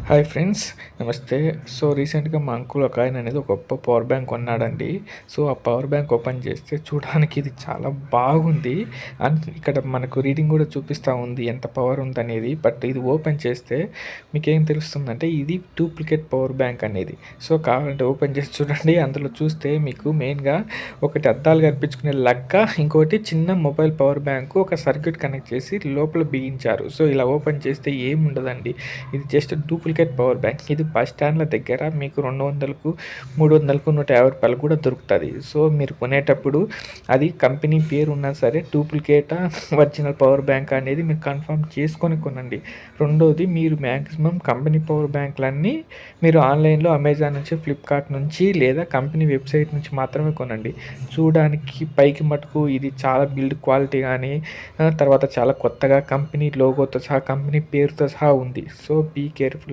Hi friends, నమస్తే. So రీసెంట్‌గా మా అంకుల్ ఒకాయన అనేది ఒక గొప్ప పవర్ బ్యాంక్ కొన్నాడండి. సో ఆ పవర్ బ్యాంక్ ఓపెన్ చేస్తే చూడడానికి ఇది చాలా బాగుంది. అండ్ ఇక్కడ మనకు రీడింగ్ కూడా చూపిస్తా ఉంది ఎంత పవర్ ఉందనేది. బట్ ఇది ఓపెన్ చేస్తే మీకేం తెలుస్తుందంటే ఇది డూప్లికేట్ పవర్ బ్యాంక్ అనేది. సో కావాలంటే ఓపెన్ చేసి చూడండి. అందులో చూస్తే మీకు మెయిన్‌గా ఒకటి అద్దాలు కనిపించుకునే లక్క, ఇంకోటి చిన్న మొబైల్ పవర్ బ్యాంకు ఒక సర్క్యూట్ కనెక్ట్ చేసి లోపల బిగించారు. సో ఇలా ఓపెన్ చేస్తే ఏముండదండి. ఇది జస్ట్ డూప్లికేట్ పవర్ బ్యాంక్. ఇది బస్ స్టాండ్ల దగ్గర మీకు 200కు, 300కు, రూ. 150 కూడా దొరుకుతుంది. సో మీరు కొనేటప్పుడు అది కంపెనీ పేరు ఉన్నా సరే డూప్లికేటా ఒరిజినల్ పవర్ బ్యాంక్ అనేది మీరు కన్ఫర్మ్ చేసుకొని కొనండి. రెండోది, మీరు మ్యాక్సిమం కంపెనీ పవర్ బ్యాంకులన్నీ మీరు ఆన్లైన్లో అమెజాన్ నుంచి, ఫ్లిప్కార్ట్ నుంచి లేదా కంపెనీ వెబ్సైట్ నుంచి మాత్రమే కొనండి. చూడడానికి పైకి మటుకు ఇది చాలా బిల్డ్ క్వాలిటీ కానీ తర్వాత చాలా కొత్తగా కంపెనీ లోగోతో సహా, కంపెనీ పేరుతో సహా ఉంది. So be careful.